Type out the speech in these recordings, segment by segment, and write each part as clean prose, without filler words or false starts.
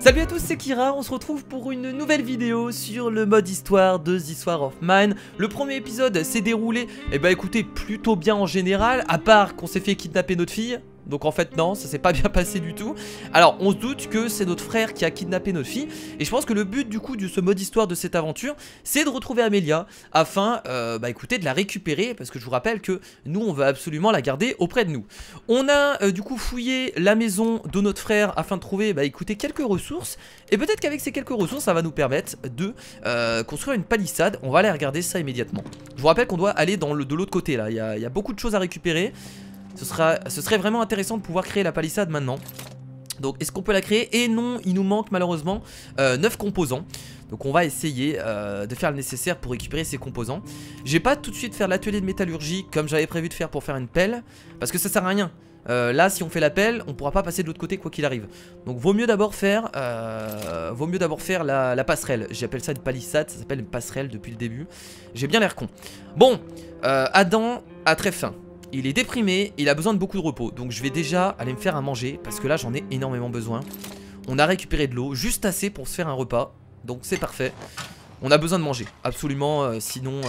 Salut à tous, c'est Kira, on se retrouve pour une nouvelle vidéo sur le mode histoire de The Sword of Mine. Le premier épisode s'est déroulé, et bah écoutez, plutôt bien en général, à part qu'on s'est fait kidnapper notre fille. Donc en fait non, ça s'est pas bien passé du tout. Alors on se doute que c'est notre frère qui a kidnappé notre fille. Et je pense que le but du coup de ce mode histoire de cette aventure, c'est de retrouver Amelia afin bah écoutez, de la récupérer. Parce que je vous rappelle que nous on veut absolument la garder auprès de nous. On a du coup fouillé la maison de notre frère afin de trouver bah écoutez, quelques ressources. Et peut-être qu'avec ces quelques ressources ça va nous permettre de construire une palissade. On va aller regarder ça immédiatement. Je vous rappelle qu'on doit aller de l'autre côté là. Il y a beaucoup de choses à récupérer. Ce serait vraiment intéressant de pouvoir créer la palissade maintenant. Donc est-ce qu'on peut la créer? Et non, il nous manque malheureusement 9 composants. Donc on va essayer de faire le nécessaire pour récupérer ces composants. Je vais pas tout de suite faire l'atelier de métallurgie comme j'avais prévu de faire pour faire une pelle, parce que ça sert à rien. Là si on fait la pelle, on pourra pas passer de l'autre côté quoi qu'il arrive. Donc vaut mieux d'abord faire la passerelle. J'appelle ça une palissade, ça s'appelle une passerelle depuis le début. J'ai bien l'air con. Bon, Adam a très faim. Il est déprimé, il a besoin de beaucoup de repos. Donc je vais déjà aller me faire à manger, parce que là j'en ai énormément besoin. On a récupéré de l'eau, juste assez pour se faire un repas. Donc c'est parfait. On a besoin de manger, absolument, sinon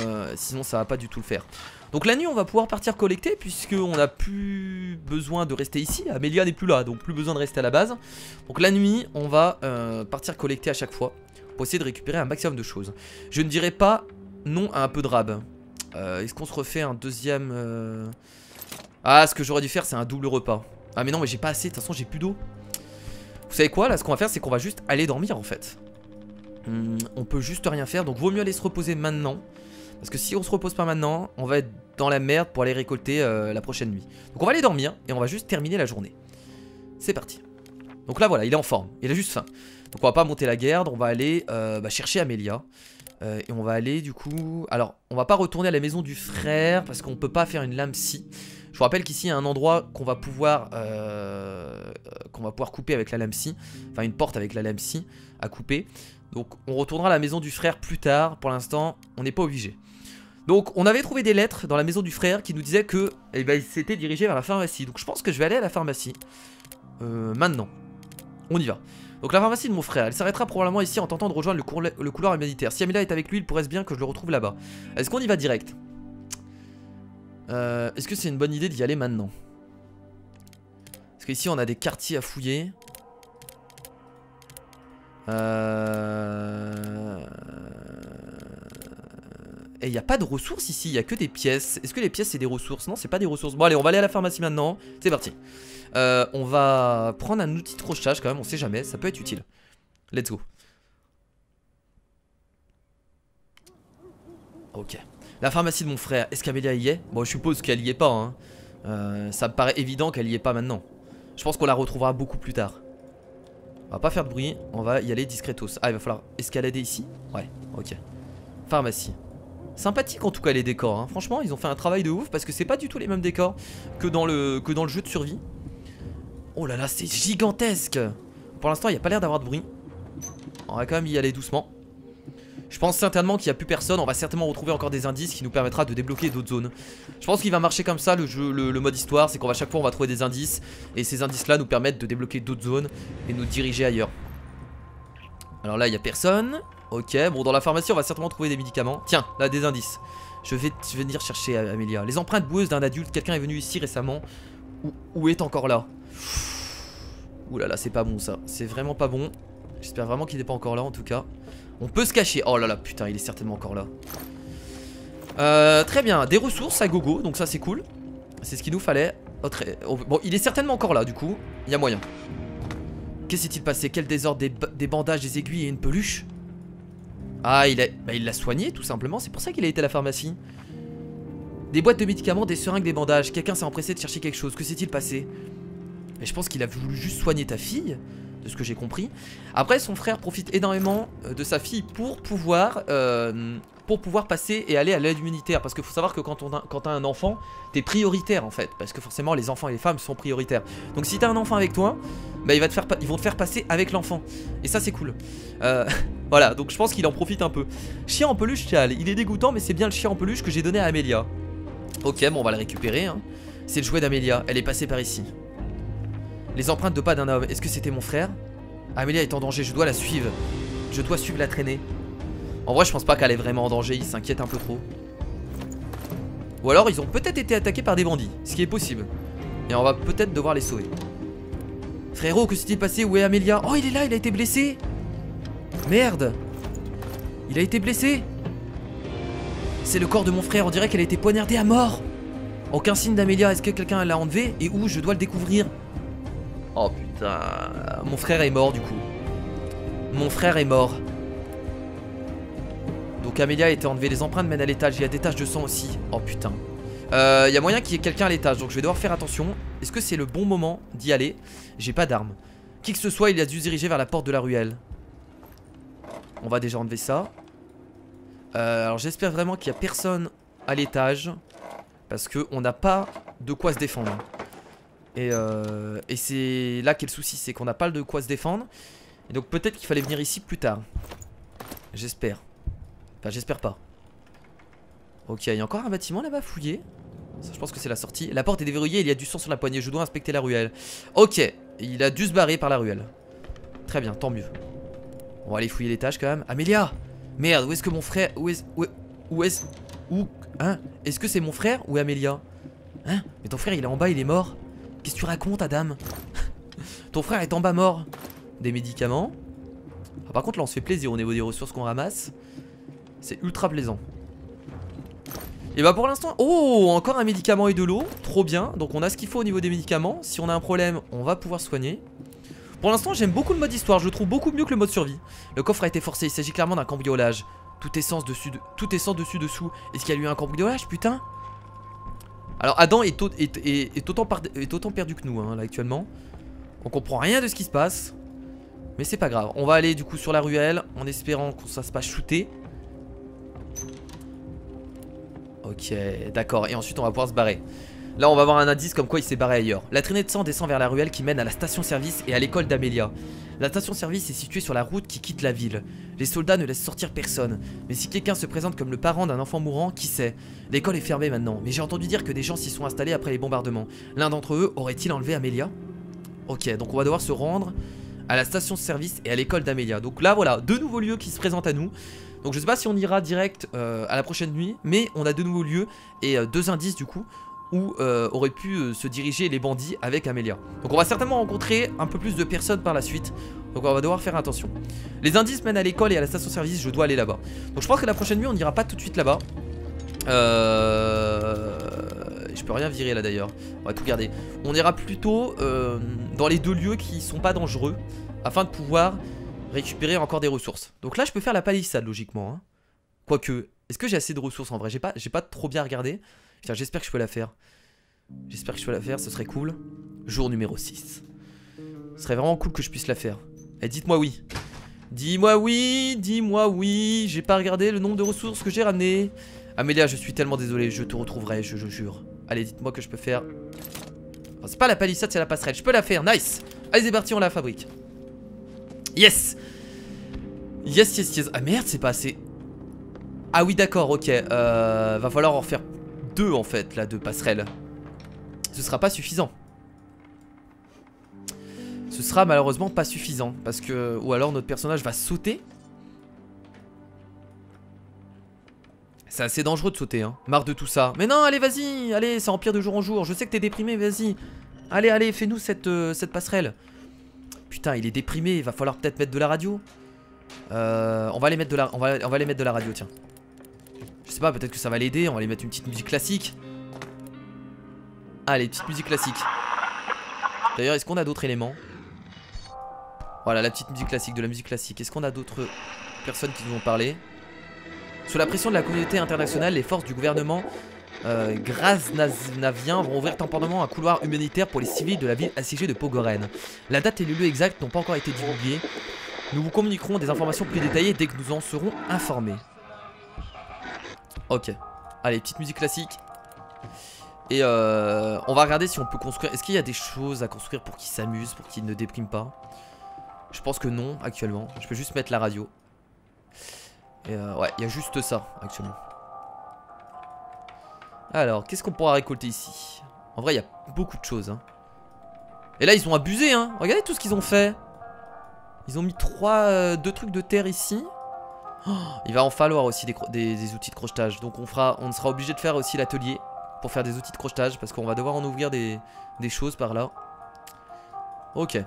ça va pas du tout le faire. Donc la nuit on va pouvoir partir collecter, puisqu'on n'a plus besoin de rester ici. Amelia n'est plus là, donc plus besoin de rester à la base. Donc la nuit on va partir collecter à chaque fois, pour essayer de récupérer un maximum de choses. Je ne dirais pas non à un peu de rab. Est-ce qu'on se refait un deuxième Ah, ce que j'aurais dû faire c'est un double repas. Ah mais non, mais j'ai pas assez, de toute façon j'ai plus d'eau. Vous savez quoi, là ce qu'on va faire c'est qu'on va juste aller dormir en fait. On peut juste rien faire, donc vaut mieux aller se reposer maintenant. Parce que si on se repose pas maintenant, on va être dans la merde pour aller récolter la prochaine nuit. Donc on va aller dormir et on va juste terminer la journée. C'est parti. Donc là voilà, il est en forme, il a juste faim. Donc on va pas monter la garde, on va aller chercher Amelia. Et on va aller du coup... Alors on va pas retourner à la maison du frère, parce qu'on peut pas faire une lame scie. Je vous rappelle qu'ici il y a un endroit qu'on va pouvoir couper avec la lame scie. Enfin une porte avec la lame scie à couper. Donc on retournera à la maison du frère plus tard. Pour l'instant on n'est pas obligé. Donc on avait trouvé des lettres dans la maison du frère qui nous disaient que il s'était dirigé vers la pharmacie. Donc je pense que je vais aller à la pharmacie maintenant. On y va. Donc la pharmacie de mon frère, elle s'arrêtera probablement ici en tentant de rejoindre le couloir humanitaire. Si Amelia est avec lui, il pourrait bien que je le retrouve là-bas. Est-ce qu'on y va direct? Est-ce que c'est une bonne idée d'y aller maintenant? Parce qu'ici on a des quartiers à fouiller. Et il n'y a pas de ressources ici, il n'y a que des pièces. Est-ce que les pièces c'est des ressources? Non, c'est pas des ressources. Bon allez, on va aller à la pharmacie maintenant. C'est parti. On va prendre un outil de crochetage quand même, on sait jamais, ça peut être utile. Let's go. Ok. La pharmacie de mon frère, est-ce qu'Amelia y est? Bon, je suppose qu'elle y est pas, hein. Ça me paraît évident qu'elle y est pas maintenant. Je pense qu'on la retrouvera beaucoup plus tard. On va pas faire de bruit, on va y aller discretos. Ah, il va falloir escalader ici? Ouais, ok. Pharmacie. Sympathique en tout cas les décors, hein. Franchement ils ont fait un travail de ouf, parce que c'est pas du tout les mêmes décors que dans le jeu de survie. Oh là là, c'est gigantesque. Pour l'instant il n'y a pas l'air d'avoir de bruit. On va quand même y aller doucement. Je pense certainement qu'il n'y a plus personne. On va certainement retrouver encore des indices qui nous permettra de débloquer d'autres zones. Je pense qu'il va marcher comme ça le jeu, le mode histoire. C'est qu'à chaque fois on va trouver des indices, et ces indices là nous permettent de débloquer d'autres zones et nous diriger ailleurs. Alors là il n'y a personne. Ok, bon dans la pharmacie on va certainement trouver des médicaments. Tiens, là des indices. Je vais venir chercher Amelia. Les empreintes boueuses d'un adulte. Quelqu'un est venu ici récemment ou est encore là. Ouh là là, c'est pas bon ça. C'est vraiment pas bon. J'espère vraiment qu'il n'est pas encore là en tout cas. On peut se cacher. Oh là là, putain, il est certainement encore là. Très bien, des ressources à gogo, donc ça c'est cool. C'est ce qu'il nous fallait. Bon, il est certainement encore là du coup. Il y a moyen. Qu'est-ce qui s'est passé? Quel désordre, des bandages, des aiguilles et une peluche. Ah, il l'a soigné tout simplement. C'est pour ça qu'il a été à la pharmacie. Des boîtes de médicaments, des seringues, des bandages. Quelqu'un s'est empressé de chercher quelque chose. Que s'est-il passé? Mais je pense qu'il a voulu juste soigner ta fille, de ce que j'ai compris. Après son frère profite énormément de sa fille pour pouvoir passer et aller à l'aide humanitaire. Parce qu'il faut savoir que quand t'as un enfant, t'es prioritaire en fait. Parce que forcément les enfants et les femmes sont prioritaires. Donc si t'as un enfant avec toi, bah, ils vont te faire passer avec l'enfant. Et ça c'est cool. Voilà, donc je pense qu'il en profite un peu. Chien en peluche, il est dégoûtant, mais c'est bien le chien en peluche que j'ai donné à Amelia. Ok, bon on va le récupérer, hein. C'est le jouet d'Amelia, elle est passée par ici. Les empreintes de pas d'un homme, est-ce que c'était mon frère? Amélia est en danger, je dois la suivre. Je dois suivre la traînée. En vrai je pense pas qu'elle est vraiment en danger, ils s'inquiètent un peu trop. Ou alors ils ont peut-être été attaqués par des bandits, ce qui est possible. Et on va peut-être devoir les sauver. Frérot, que s'est-il passé? Où est Amélia? Oh il est là, il a été blessé. Merde. Il a été blessé. C'est le corps de mon frère, on dirait qu'elle a été poignardée à mort. Aucun signe d'Amélia, est-ce que quelqu'un l'a enlevé? Et où? Je dois le découvrir. Oh putain. Mon frère est mort du coup. Mon frère est mort. Donc Amélia a été enlevée, les empreintes mènent à l'étage, il y a des taches de sang aussi. Oh putain. Il y a moyen qu'il y ait quelqu'un à l'étage, donc je vais devoir faire attention. Est-ce que c'est le bon moment d'y aller? J'ai pas d'arme. Qui que ce soit, il a dû se diriger vers la porte de la ruelle. On va déjà enlever ça. Alors j'espère vraiment qu'il n'y a personne à l'étage. Parce qu'on n'a pas de quoi se défendre. Et c'est là qu'est le souci, c'est qu'on n'a pas de quoi se défendre. Et donc peut-être qu'il fallait venir ici plus tard. J'espère. Enfin j'espère pas. Ok, il y a encore un bâtiment là-bas fouillé. Ça, je pense que c'est la sortie. La porte est déverrouillée, il y a du sang sur la poignée. Je dois inspecter la ruelle. Ok, il a dû se barrer par la ruelle. Très bien, tant mieux. On va aller fouiller l'étage quand même. Amélia! Merde, où est-ce que mon frère... Hein? Est-ce que c'est mon frère ou Amélia? Hein? Mais ton frère il est en bas, il est mort. Qu'est-ce que tu racontes, Adam? Ton frère est en bas mort. Des médicaments. Ah, par contre là on se fait plaisir au niveau des ressources qu'on ramasse. C'est ultra plaisant. Et bah pour l'instant... Oh, encore un médicament et de l'eau. Trop bien. Donc on a ce qu'il faut au niveau des médicaments. Si on a un problème, on va pouvoir soigner. Pour l'instant j'aime beaucoup le mode histoire. Je le trouve beaucoup mieux que le mode survie. Le coffre a été forcé. Il s'agit clairement d'un cambriolage. Tout est sans dessus, dessous. Est-ce qu'il y a eu un cambriolage, putain? Alors Adam est autant perdu que nous hein, là actuellement. On comprend rien de ce qui se passe. Mais c'est pas grave. On va aller du coup sur la ruelle en espérant que ça se passe shooter. Ok, d'accord. Et ensuite on va pouvoir se barrer. Là on va avoir un indice comme quoi il s'est barré ailleurs. La traînée de sang descend vers la ruelle qui mène à la station-service et à l'école d'Amélia. La station-service est située sur la route qui quitte la ville. Les soldats ne laissent sortir personne. Mais si quelqu'un se présente comme le parent d'un enfant mourant, qui sait? L'école est fermée maintenant, mais j'ai entendu dire que des gens s'y sont installés après les bombardements. L'un d'entre eux aurait-il enlevé Amélia? Ok, donc on va devoir se rendre à la station-service et à l'école d'Amélia. Donc là voilà, deux nouveaux lieux qui se présentent à nous. Donc je sais pas si on ira direct à la prochaine nuit, mais on a deux nouveaux lieux et deux indices du coup où auraient pu se diriger les bandits avec Amélia. Donc on va certainement rencontrer un peu plus de personnes par la suite. Donc on va devoir faire attention. Les indices mènent à l'école et à la station-service, je dois aller là-bas. Donc je pense que la prochaine nuit on n'ira pas tout de suite là-bas. Je peux rien virer là d'ailleurs. On va tout garder. On ira plutôt dans les deux lieux qui sont pas dangereux, afin de pouvoir récupérer encore des ressources. Donc là je peux faire la palissade logiquement hein. Quoique, est-ce que j'ai assez de ressources en vrai? J'ai pas trop bien regardé. J'espère que je peux la faire. J'espère que je peux la faire, ce serait cool. Jour numéro 6. Ce serait vraiment cool que je puisse la faire. Eh, dites-moi oui. Dis-moi oui, dis-moi oui. J'ai pas regardé le nombre de ressources que j'ai ramené. Amélia, je suis tellement désolé, je te retrouverai, je jure. Allez, dites-moi que je peux faire. Oh, c'est pas la palissade, c'est la passerelle. Je peux la faire, nice. Allez, c'est parti, on la fabrique. Yes. Yes, yes, yes. Ah merde, c'est pas assez. Ah oui, d'accord, ok. Va falloir en faire deux en fait, là, de passerelles. Ce sera pas suffisant. Ce sera malheureusement pas suffisant. Parce que... Ou alors notre personnage va sauter. C'est assez dangereux de sauter, hein. Marre de tout ça. Mais non, allez, vas-y. Allez, ça empire de jour en jour. Je sais que t'es déprimé, vas-y. Allez, allez, fais-nous cette passerelle. Putain, il est déprimé. Il va falloir peut-être mettre de la radio. On va aller mettre de la... on va aller mettre de la radio, tiens. Je sais pas, peut-être que ça va l'aider. On va aller mettre une petite musique classique. Allez, petite musique classique. D'ailleurs, est-ce qu'on a d'autres éléments? Voilà, la petite musique classique, de la musique classique. Est-ce qu'on a d'autres personnes qui nous ont parlé? Sous la pression de la communauté internationale, les forces du gouvernement graznavien vont ouvrir temporairement un couloir humanitaire pour les civils de la ville assiégée de Pogoren. La date et le lieu exact n'ont pas encore été divulgués. Nous vous communiquerons des informations plus détaillées dès que nous en serons informés. Ok. Allez, petite musique classique. Et on va regarder si on peut construire. Est-ce qu'il y a des choses à construire pour qu'ils s'amusent, pour qu'ils ne dépriment pas? Je pense que non, actuellement. Je peux juste mettre la radio. Et ouais, il y a juste ça, actuellement. Alors, qu'est-ce qu'on pourra récolter ici? En vrai, il y a beaucoup de choses, hein. Et là, ils ont abusé, hein. Regardez tout ce qu'ils ont fait. Ils ont mis deux trucs de terre ici. Oh, il va en falloir aussi des outils de crochetage. Donc on sera obligé de faire aussi l'atelier pour faire des outils de crochetage. Parce qu'on va devoir en ouvrir des choses par là. Ok.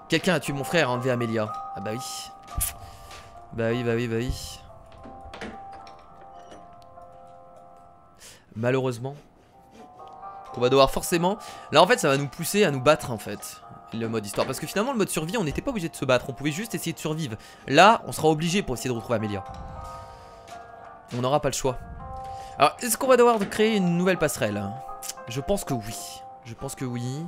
Quelqu'un a tué mon frère et a enlevé Amélia. Ah bah oui. Bah oui. Malheureusement. On va devoir forcément... Là en fait ça va nous pousser à nous battre en fait. Le mode histoire. Parce que finalement le mode survie on n'était pas obligé de se battre. On pouvait juste essayer de survivre. Là on sera obligé pour essayer de retrouver Amélia. On n'aura pas le choix. Alors est-ce qu'on va devoir créer une nouvelle passerelle? Je pense que oui.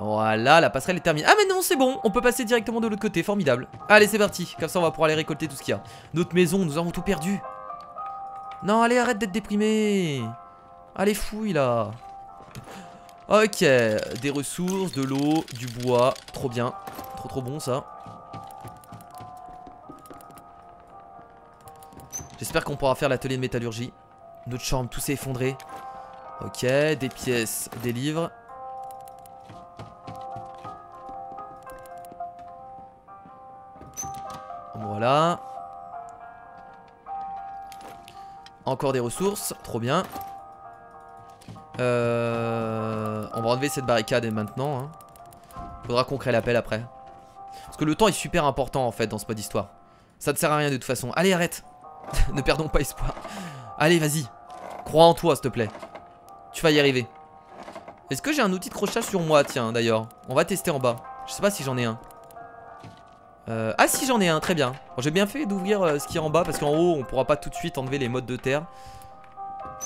Voilà, la passerelle est terminée. Ah mais non, c'est bon, on peut passer directement de l'autre côté, formidable. Allez, c'est parti, comme ça on va pouvoir aller récolter tout ce qu'il y a. Notre maison, nous avons tout perdu. Non, allez, arrête d'être déprimé. Allez, fouille là. Ok, des ressources, de l'eau, du bois, trop bien. Trop bon ça. J'espère qu'on pourra faire l'atelier de métallurgie. Notre chambre, tout s'est effondré. Ok, des pièces, des livres. Voilà. Encore des ressources, trop bien. On va enlever cette barricade maintenant. Hein. Faudra qu'on crée l'appel après. Parce que le temps est super important en fait dans ce mode histoire. Ça ne sert à rien de toute façon. Allez, arrête. Ne perdons pas espoir. Allez, vas-y. Crois en toi, s'il te plaît. Tu vas y arriver. Est-ce que j'ai un outil de crochetage sur moi? Tiens, d'ailleurs. On va tester en bas. Je sais pas si j'en ai un. Ah si, j'en ai un, très bien. Bon, j'ai bien fait d'ouvrir ce qu'il y a en bas parce qu'en haut on pourra pas tout de suite enlever les modes de terre.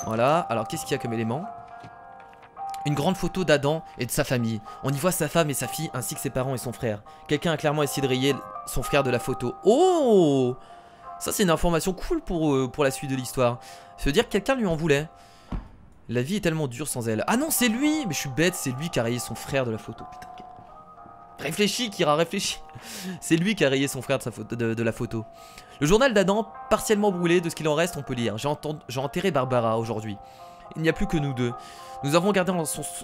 Voilà, alors qu'est-ce qu'il y a comme élément? Une grande photo d'Adam et de sa famille. On y voit sa femme et sa fille ainsi que ses parents et son frère. Quelqu'un a clairement essayé de rayer son frère de la photo. Oh! Ça c'est une information cool pour la suite de l'histoire. Ça veut dire que quelqu'un lui en voulait. La vie est tellement dure sans elle. Ah non, c'est lui! Mais je suis bête, c'est lui qui a rayé son frère de la photo. Putain. Réfléchis, Kira, réfléchis. C'est lui qui a rayé son frère de la photo. Le journal d'Adam, partiellement brûlé, de ce qu'il en reste, on peut lire. J'ai enterré Barbara aujourd'hui. Il n'y a plus que nous deux. Nous avons gardé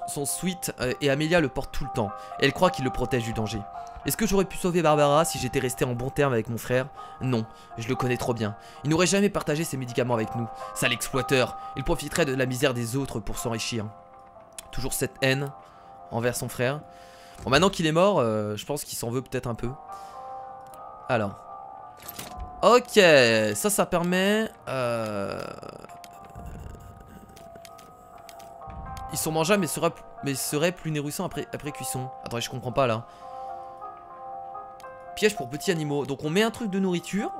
son suite et Amélia le porte tout le temps. Elle croit qu'il le protège du danger. Est-ce que j'aurais pu sauver Barbara si j'étais resté en bon terme avec mon frère? Non, je le connais trop bien. Il n'aurait jamais partagé ses médicaments avec nous. Sale exploiteur. Il profiterait de la misère des autres pour s'enrichir. Toujours cette haine envers son frère. Bon, maintenant qu'il est mort, je pense qu'il s'en veut peut-être un peu. Alors. Ok, ça permet... Ils sont mangeables mais seraient plus nourrissants après cuisson. Attendez, je comprends pas là. Piège pour petits animaux. Donc on met un truc de nourriture.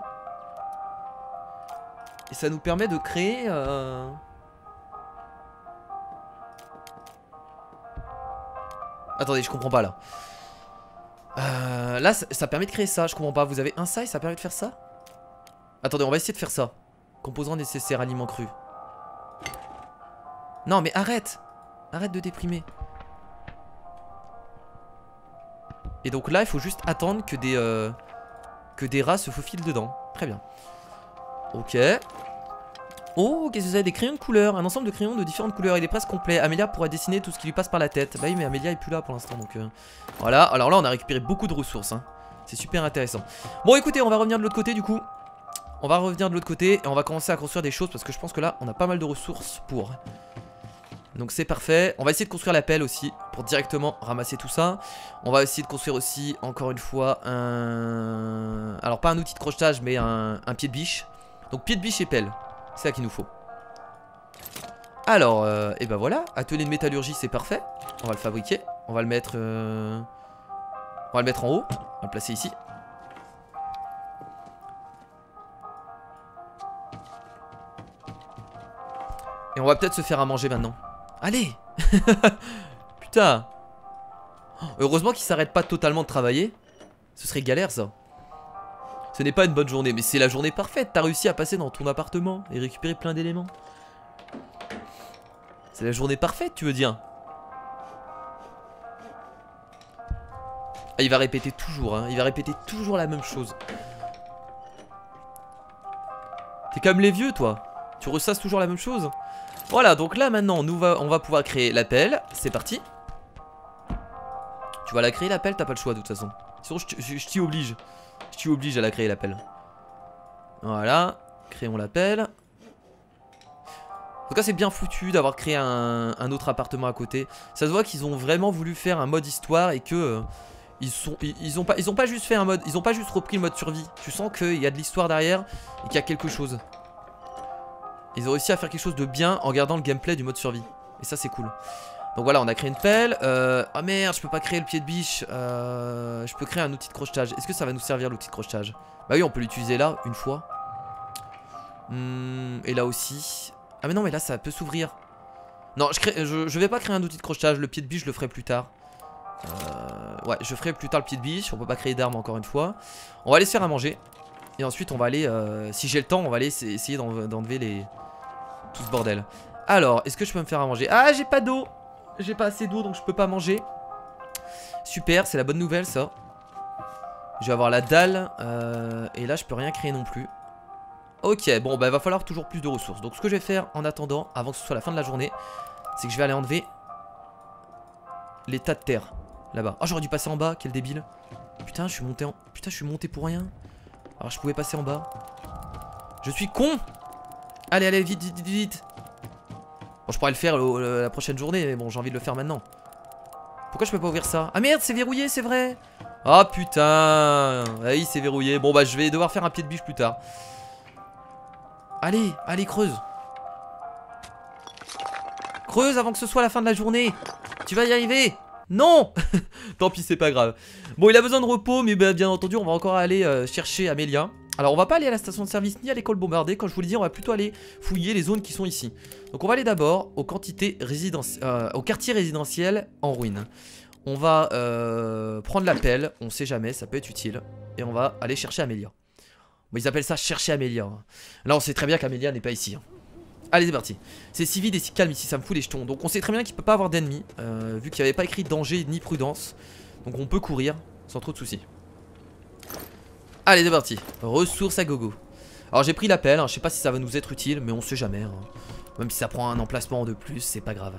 Et ça nous permet de créer... Attendez, je comprends pas là. Là, ça permet de créer ça. Je comprends pas. Vous avez un ça et ça permet de faire ça? Attendez, on va essayer de faire ça. Composants nécessaires, aliments crus. Non, mais arrête. Arrête de déprimer. Et donc là, il faut juste attendre que des rats se faufilent dedans. Très bien. Ok. Oh, qu'est-ce que vous avez? Des crayons de couleur. Un ensemble de crayons de différentes couleurs. Il est presque complet. Amélia pourrait dessiner tout ce qui lui passe par la tête. Bah oui, mais Amélia est plus là pour l'instant. Donc voilà. Alors là, on a récupéré beaucoup de ressources. Hein. C'est super intéressant. Bon, écoutez, on va revenir de l'autre côté du coup. On va revenir de l'autre côté et on va commencer à construire des choses parce que je pense que là, on a pas mal de ressources pour. Donc c'est parfait. On va essayer de construire la pelle aussi pour directement ramasser tout ça. On va essayer de construire aussi, encore une fois, un... Alors pas un outil de crochetage, mais un pied de biche. Donc pied de biche et pelle. C'est ça qu'il nous faut. Alors, et ben voilà. Atelier de métallurgie, c'est parfait. On va le fabriquer. On va le mettre... On va le mettre en haut. On va le placer ici. Et on va peut-être se faire à manger maintenant. Allez. Putain. Heureusement qu'il s'arrête pas totalement de travailler. Ce serait galère ça. Ce n'est pas une bonne journée, mais c'est la journée parfaite. T'as réussi à passer dans ton appartement et récupérer plein d'éléments. C'est la journée parfaite, tu veux dire? Ah, il va répéter toujours, hein. Il va répéter toujours la même chose. T'es comme les vieux, toi. Tu ressasses toujours la même chose. Voilà, donc là maintenant on va pouvoir créer l'appel. C'est parti. Tu vas la créer l'appel, t'as pas le choix de toute façon. Sinon je t'y oblige. Je t'y oblige à la créer l'appel. Voilà. Créons l'appel. En tout cas c'est bien foutu d'avoir créé un autre appartement à côté. Ça se voit qu'ils ont vraiment voulu faire un mode histoire et que ils ont pas juste fait un mode, ils ont pas juste repris le mode survie. Tu sens qu'il y a de l'histoire derrière et qu'il y a quelque chose. Ils ont réussi à faire quelque chose de bien en gardant le gameplay du mode survie. Et ça c'est cool. Donc voilà, on a créé une pelle. Ah merde, je peux pas créer le pied de biche. Je peux créer un outil de crochetage. Est-ce que ça va nous servir l'outil de crochetage? Bah oui, on peut l'utiliser là, une fois. Et là aussi. Ah mais non, mais là ça peut s'ouvrir. Non, je vais pas créer un outil de crochetage. Le pied de biche, je le ferai plus tard. Ouais, je ferai plus tard le pied de biche. On peut pas créer d'armes encore une fois. On va aller se faire à manger. Et ensuite on va aller, si j'ai le temps, on va aller essayer d'enlever tout ce bordel. Alors, est-ce que je peux me faire à manger? Ah, j'ai pas d'eau. J'ai pas assez d'eau donc je peux pas manger. Super, c'est la bonne nouvelle ça. Je vais avoir la dalle. Et là je peux rien créer non plus. Ok, bon bah il va falloir toujours plus de ressources. Donc ce que je vais faire en attendant, avant que ce soit la fin de la journée, c'est que je vais aller enlever les tas de terre là-bas. Oh, j'aurais dû passer en bas, quel débile. Putain, je suis monté Putain, je suis monté pour rien. Alors je pouvais passer en bas. Je suis con. Allez, allez, vite, vite, vite, vite. Bon, je pourrais le faire la prochaine journée, mais bon, j'ai envie de le faire maintenant. Pourquoi je peux pas ouvrir ça? Ah merde, c'est verrouillé, c'est vrai. Ah putain. Ah oui, c'est verrouillé. Bon bah je vais devoir faire un pied de biche plus tard. Allez, allez, creuse. Creuse avant que ce soit la fin de la journée. Tu vas y arriver. Non. Tant pis, c'est pas grave. Bon, il a besoin de repos, mais bah, bien entendu, on va encore aller chercher Amélia. Alors, on va pas aller à la station de service ni à l'école bombardée. Comme je vous l'ai dit, on va plutôt aller fouiller les zones qui sont ici. Donc, on va aller d'abord au quartier résidentiel en ruine. On va prendre la pelle. On sait jamais, ça peut être utile. Et on va aller chercher Amélia. Bon, ils appellent ça chercher Amélia. Là, on sait très bien qu'Amélia n'est pas ici. Allez, c'est parti. C'est si vide et si calme ici, ça me fout les jetons. Donc, on sait très bien qu'il peut pas avoir d'ennemis, vu qu'il n'y avait pas écrit danger ni prudence. Donc, on peut courir sans trop de soucis. Allez, c'est parti. Ressources à gogo. Alors, j'ai pris la pelle. Hein. Je sais pas si ça va nous être utile, mais on sait jamais. Hein. Même si ça prend un emplacement de plus, c'est pas grave.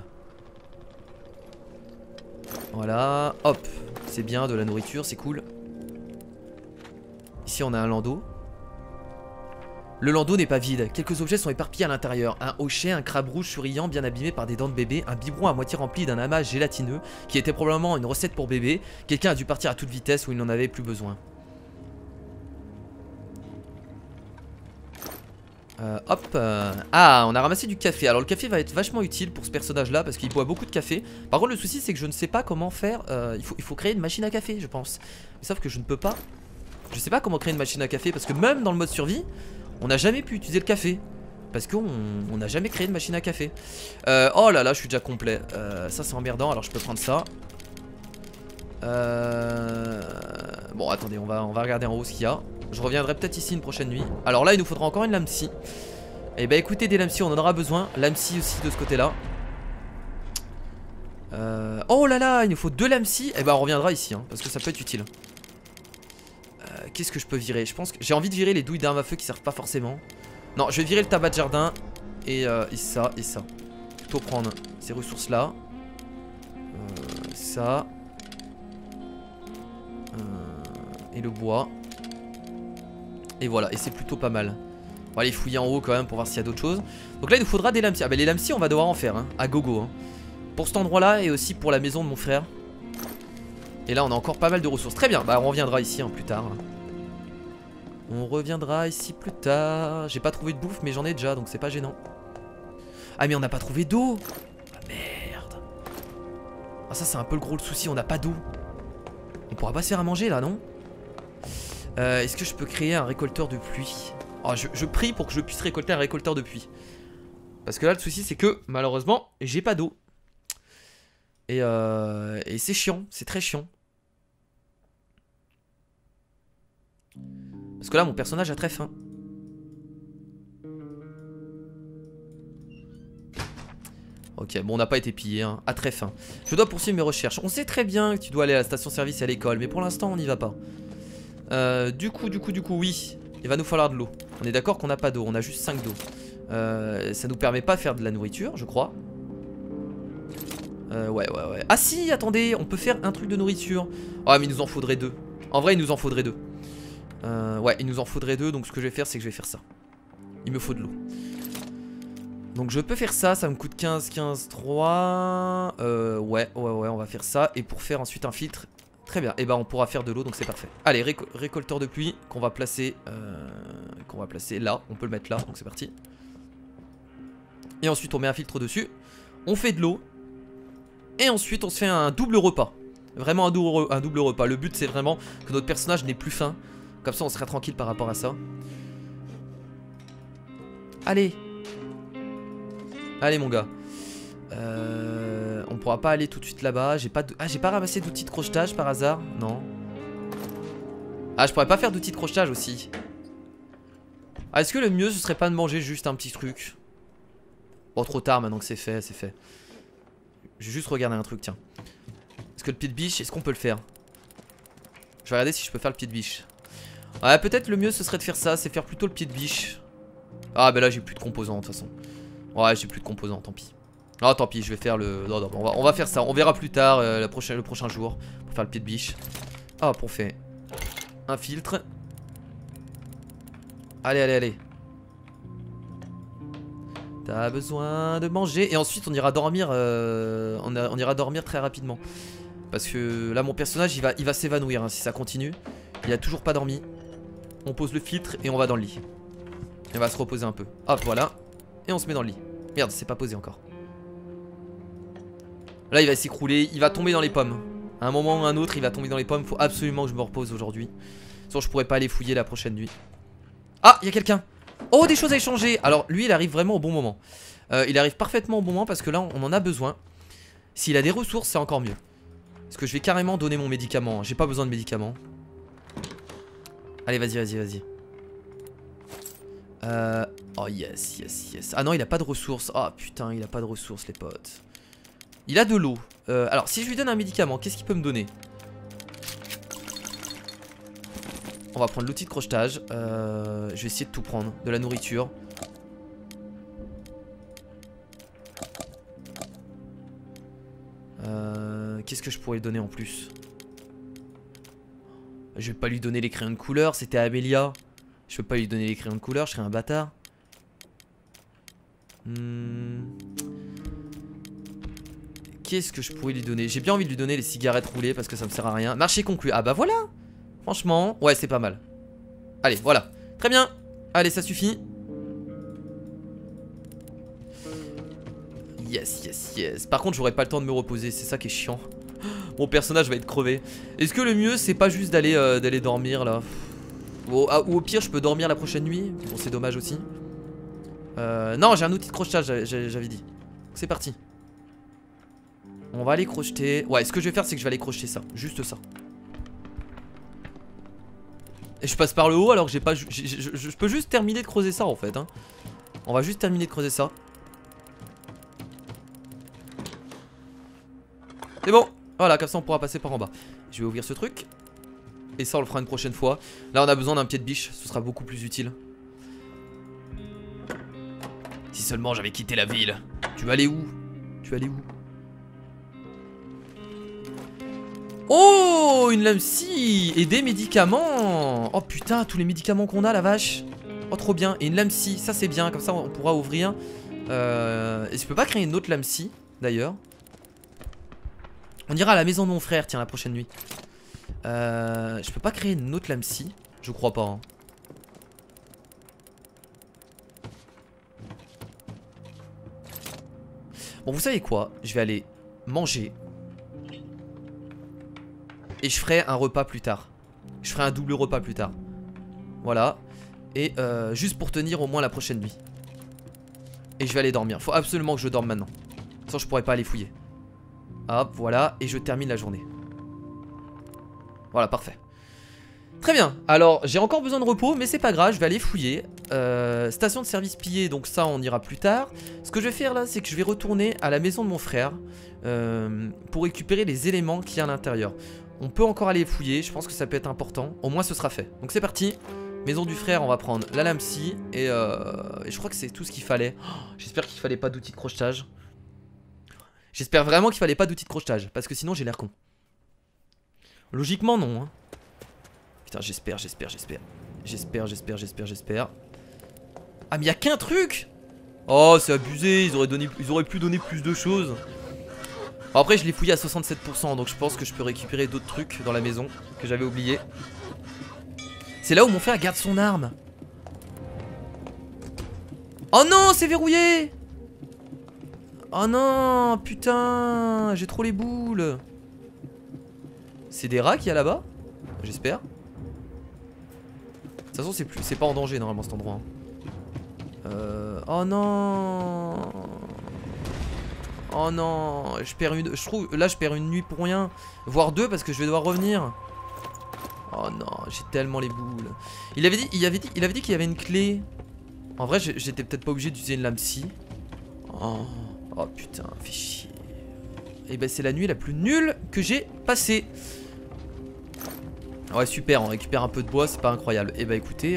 Voilà. Hop. C'est bien, de la nourriture, c'est cool. Ici, on a un landau. Le landau n'est pas vide, quelques objets sont éparpillés à l'intérieur. Un hochet, un crabe rouge souriant bien abîmé par des dents de bébé, un biberon à moitié rempli d'un amas gélatineux qui était probablement une recette pour bébé. Quelqu'un a dû partir à toute vitesse où il n'en avait plus besoin. Hop. Ah, on a ramassé du café. Alors le café va être vachement utile pour ce personnage là parce qu'il boit beaucoup de café. Par contre le souci c'est que je ne sais pas comment faire. Il faut créer une machine à café je pense. Mais sauf que je ne peux pas. Je sais pas comment créer une machine à café parce que même dans le mode survie on n'a jamais pu utiliser le café. Parce qu'on n'a jamais créé de machine à café. Oh là là, je suis déjà complet. Ça c'est emmerdant, alors je peux prendre ça. Bon attendez, on va regarder en haut ce qu'il y a. Je reviendrai peut-être ici une prochaine nuit. Alors là il nous faudra encore une lame scie. Et bah écoutez, des lames scies on en aura besoin. Lame scie aussi de ce côté là. Oh là là, il nous faut 2 lames scies. Et bah on reviendra ici hein, parce que ça peut être utile. Qu'est-ce que je peux virer? Je pense que j'ai envie de virer les douilles d'armes à feu qui servent pas forcément. Non, je vais virer le tabac de jardin. Et ça, et ça. Plutôt prendre ces ressources là. Ça. Et le bois. Et voilà, et c'est plutôt pas mal. On va aller fouiller en haut quand même pour voir s'il y a d'autres choses. Donc là il nous faudra des lames scies. Ah bah les lames scies on va devoir en faire hein, à gogo hein. Pour cet endroit là et aussi pour la maison de mon frère. Et là on a encore pas mal de ressources. Très bien, bah on reviendra ici hein, plus tard. On reviendra ici plus tard. J'ai pas trouvé de bouffe mais j'en ai déjà donc c'est pas gênant. Ah mais on n'a pas trouvé d'eau. Ah merde. Ah ça c'est un peu le gros souci, on n'a pas d'eau. On pourra pas se faire à manger là non? Est-ce que je peux créer un récolteur de pluie? Oh, je prie pour que je puisse récolter un récolteur de pluie. Parce que là le souci c'est que malheureusement j'ai pas d'eau. Et c'est chiant, c'est très chiant. Parce que là mon personnage a très faim. Ok, bon on n'a pas été pillé, hein, a très faim. Je dois poursuivre mes recherches. On sait très bien que tu dois aller à la station-service et à l'école, mais pour l'instant on n'y va pas. Du coup, oui, il va nous falloir de l'eau. On est d'accord qu'on n'a pas d'eau, on a juste 5 d'eau. Ça nous permet pas de faire de la nourriture, je crois. Ouais. Ah si, attendez, on peut faire un truc de nourriture. Ah mais il nous en faudrait 2. En vrai il nous en faudrait 2. Ouais il nous en faudrait 2. Donc ce que je vais faire c'est que je vais faire ça. Il me faut de l'eau. Donc je peux faire ça, ça me coûte 15, 15, 3. Ouais on va faire ça. Et pour faire ensuite un filtre. Très bien, et bah on pourra faire de l'eau donc c'est parfait. Allez, récolteur de pluie qu'on va placer là, on peut le mettre là, donc c'est parti. Et ensuite on met un filtre dessus. On fait de l'eau. Et ensuite on se fait un double repas. Vraiment un double repas. Le but c'est vraiment que notre personnage n'ait plus faim. Comme ça on sera tranquille par rapport à ça. Allez. Allez mon gars. On pourra pas aller tout de suite là-bas. J'ai pas ramassé d'outils de crochetage par hasard. Non. Ah je pourrais pas faire d'outils de crochetage aussi. Ah est-ce que le mieux ce serait pas de manger juste un petit truc? Bon trop tard maintenant que c'est fait, c'est fait. Je vais juste regarder un truc tiens. Est-ce que le pied de biche, est-ce qu'on peut le faire? Je vais regarder si je peux faire le pied de biche. Ouais peut-être le mieux ce serait de faire ça. C'est faire plutôt le pied de biche. Ah bah là j'ai plus de composants de toute façon. Ouais j'ai plus de composants tant pis. Ah tant pis je vais faire le... Non, on va faire ça. On verra plus tard le prochain jour. Pour faire le pied de biche. Hop on fait un filtre. Allez. T'as besoin de manger. Et ensuite on ira dormir on ira dormir très rapidement. Parce que là mon personnage il va s'évanouir hein, si ça continue. Il a toujours pas dormi. On pose le filtre et on va dans le lit. Et on va se reposer un peu. Hop voilà. Et on se met dans le lit. Merde c'est pas posé encore. Là il va s'écrouler, il va tomber dans les pommes. À un moment ou un autre il va tomber dans les pommes. Faut absolument que je me repose aujourd'hui. Sinon je pourrais pas aller fouiller la prochaine nuit. Ah il y a quelqu'un. Oh des choses à échanger. Alors lui il arrive vraiment au bon moment. Il arrive parfaitement au bon moment parce que là on en a besoin. S'il a des ressources c'est encore mieux. Parce que je vais carrément donner mon médicament. J'ai pas besoin de médicaments. Allez vas-y. Oh yes. Ah non il a pas de ressources. Ah putain il a pas de ressources les potes. Il a de l'eau. Alors si je lui donne un médicament, qu'est-ce qu'il peut me donner? On va prendre l'outil de crochetage. Je vais essayer de tout prendre. De la nourriture. Qu'est-ce que je pourrais lui donner en plus? Je vais pas lui donner les crayons de couleur. C'était Amélia. Je peux pas lui donner les crayons de couleur. Je serais un bâtard. Qu'est-ce que je pourrais lui donner? J'ai bien envie de lui donner les cigarettes roulées parce que ça me sert à rien. Marché conclu. Ah bah voilà. Franchement, ouais c'est pas mal. Allez voilà. Très bien. Allez ça suffit. Yes. Par contre j'aurai pas le temps de me reposer. C'est ça qui est chiant. Mon personnage va être crevé. Est-ce que le mieux c'est pas juste d'aller dormir là? Ou au pire je peux dormir la prochaine nuit. Bon c'est dommage aussi. Non j'ai un outil de crochetage j'avais dit. C'est parti. On va aller crocheter. Ouais ce que je vais faire c'est que je vais aller crocheter ça. Juste ça. Et je passe par le haut alors que j'ai pas... Je peux juste terminer de creuser ça en fait hein. On va juste terminer de creuser ça. C'est bon. Voilà comme ça on pourra passer par en bas. Je vais ouvrir ce truc. Et ça on le fera une prochaine fois. Là on a besoin d'un pied de biche. Ce sera beaucoup plus utile. Si seulement j'avais quitté la ville. Tu vas aller où? Oh une lame scie. Et des médicaments. Oh putain tous les médicaments qu'on a la vache. Oh trop bien. Et une lame scie. Ça c'est bien. Comme ça on pourra ouvrir. Et je peux pas créer une autre lame scie d'ailleurs. On ira à la maison de mon frère tiens la prochaine nuit. Je peux pas créer une autre lame scie. Je crois pas hein. Bon vous savez quoi? Je vais aller manger. Et je ferai un repas plus tard. Je ferai un double repas plus tard. Voilà. Et juste pour tenir au moins la prochaine nuit. Et je vais aller dormir. Faut absolument que je dorme maintenant. Sinon je pourrais pas aller fouiller. Hop voilà. Et je termine la journée. Voilà parfait. Très bien. Alors j'ai encore besoin de repos. Mais c'est pas grave. Je vais aller fouiller. Station de service pillée. Donc ça on ira plus tard. Ce que je vais faire là c'est que je vais retourner à la maison de mon frère. Pour récupérer les éléments qu'il y a à l'intérieur. On peut encore aller fouiller, je pense que ça peut être important. Au moins ce sera fait. Donc c'est parti. Maison du frère, on va prendre la lame scie. Et je crois que c'est tout ce qu'il fallait. Oh, j'espère qu'il fallait pas d'outils de crochetage. J'espère vraiment qu'il fallait pas d'outils de crochetage. Parce que sinon j'ai l'air con. Logiquement non hein. Putain, j'espère. Ah, mais y'a qu'un truc. Oh, c'est abusé, ils auraient pu donner plus de choses. Bon, après, je l'ai fouillé à 67%, donc je pense que je peux récupérer d'autres trucs dans la maison que j'avais oublié. C'est là où mon frère garde son arme. Oh non, c'est verrouillé. Oh non, putain, j'ai trop les boules. C'est des rats qu'il y a là-bas? J'espère. De toute façon, c'est pas en danger normalement cet endroit. Oh non. Oh non, je trouve là je perds une nuit pour rien, voire deux parce que je vais devoir revenir. Oh non, j'ai tellement les boules. Il avait dit qu'il y avait une clé. En vrai, j'étais peut-être pas obligé d'utiliser une lame scie. Oh putain, fait chier. Et ben c'est la nuit la plus nulle que j'ai passée. Ouais, super, on récupère un peu de bois, c'est pas incroyable. Et bah écoutez,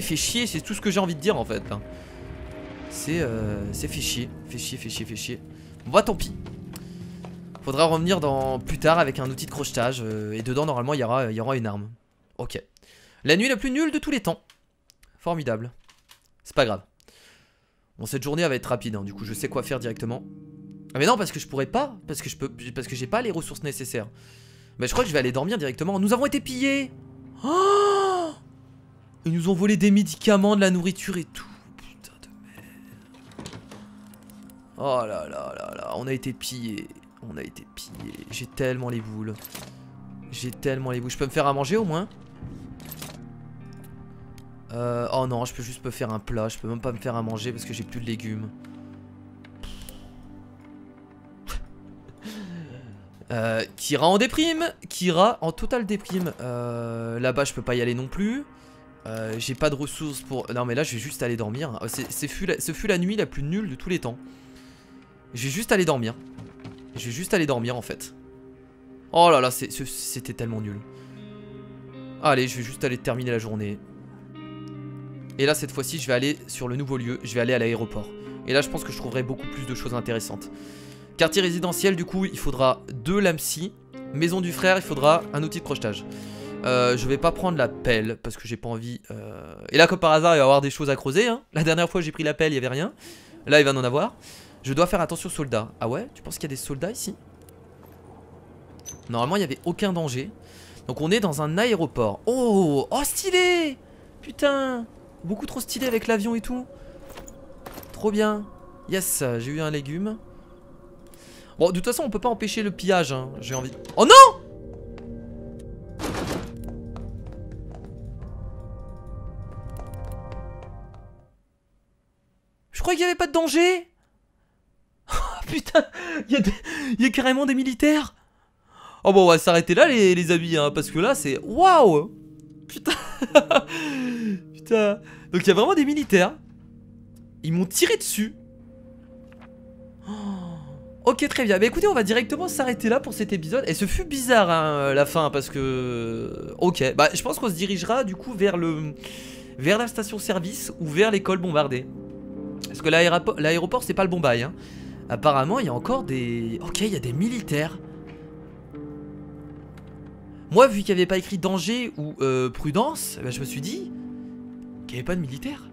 fait chier, c'est tout ce que j'ai envie de dire en fait. C'est fait chier. Bon bah tant pis. Faudra revenir plus tard avec un outil de crochetage. Et dedans normalement il y aura une arme. Ok. La nuit la plus nulle de tous les temps. Formidable. C'est pas grave. Bon, cette journée elle va être rapide, hein, du coup je sais quoi faire directement. Ah mais non, parce que je pourrais pas. Parce que j'ai pas les ressources nécessaires. Mais je crois que je vais aller dormir directement. Nous avons été pillés. Oh, ils nous ont volé des médicaments, de la nourriture et tout. Putain de merde. Oh là là là là. On a été pillés. J'ai tellement les boules. Je peux me faire à manger au moins? Oh non, je peux juste me faire un plat. Je peux même pas me faire à manger parce que j'ai plus de légumes. Kira en déprime. Kira en totale déprime. Là-bas je peux pas y aller non plus. J'ai pas de ressources pour... Non mais là je vais juste aller dormir. Ce fut la nuit la plus nulle de tous les temps. Je vais juste aller dormir. En fait. Oh là là, c'était tellement nul. Allez, je vais juste aller terminer la journée. Et là cette fois-ci je vais aller sur le nouveau lieu. Je vais aller à l'aéroport. Et là je pense que je trouverai beaucoup plus de choses intéressantes. Quartier résidentiel, du coup, il faudra 2 lames scie. Maison du frère, il faudra un outil de crochetage. Je vais pas prendre la pelle parce que j'ai pas envie. Et là, comme par hasard, il va y avoir des choses à creuser. Hein. La dernière fois, j'ai pris la pelle, il y avait rien. Là, il va en avoir. Je dois faire attention aux soldats. Ah ouais? Tu penses qu'il y a des soldats ici? Normalement, il n'y avait aucun danger. Donc, on est dans un aéroport. Oh, stylé! Putain, beaucoup trop stylé avec l'avion et tout. Trop bien. Yes, j'ai eu un légume. Bon, de toute façon, on peut pas empêcher le pillage, hein. J'ai envie... Oh non! Je croyais qu'il y avait pas de danger. Putain, il y a carrément des militaires. Oh bon, on va s'arrêter là, les amis, hein, parce que là, c'est... Waouh! Putain. Putain. Donc, il y a vraiment des militaires. Ils m'ont tiré dessus. Ok, très bien. Bah écoutez, on va directement s'arrêter là pour cet épisode. Et ce fut bizarre, hein, la fin, parce que... Ok, bah je pense qu'on se dirigera du coup vers la station-service ou vers l'école bombardée. Parce que l'aéroport, c'est pas le bon bail, hein. Apparemment, il y a encore des... Ok, il y a des militaires. Moi, vu qu'il n'y avait pas écrit danger ou prudence, bah, je me suis dit qu'il n'y avait pas de militaires.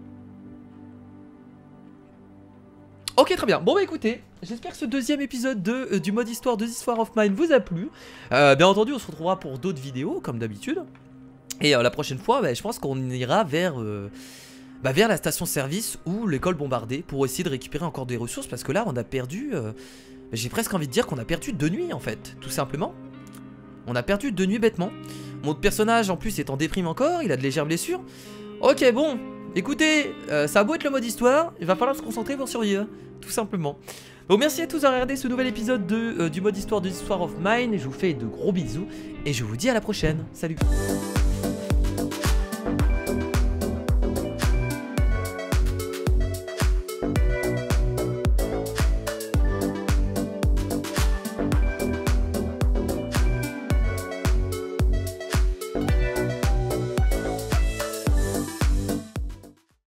Ok, très bien. Bon bah écoutez, j'espère que ce deuxième épisode du mode histoire de This War of Mine vous a plu. Bien entendu, on se retrouvera pour d'autres vidéos, comme d'habitude. Et la prochaine fois, bah, je pense qu'on ira vers la station-service ou l'école bombardée pour essayer de récupérer encore des ressources. Parce que là, on a perdu... j'ai presque envie de dire qu'on a perdu 2 nuits, en fait, tout simplement. On a perdu 2 nuits bêtement. Mon autre personnage, en plus, est en déprime encore, il a de légères blessures. Ok, bon... Écoutez, ça a beau être le mode histoire, il va falloir se concentrer pour survivre, tout simplement. Donc merci à tous d'avoir regardé ce nouvel épisode du mode histoire de This War of Mine. Je vous fais de gros bisous et je vous dis à la prochaine. Salut.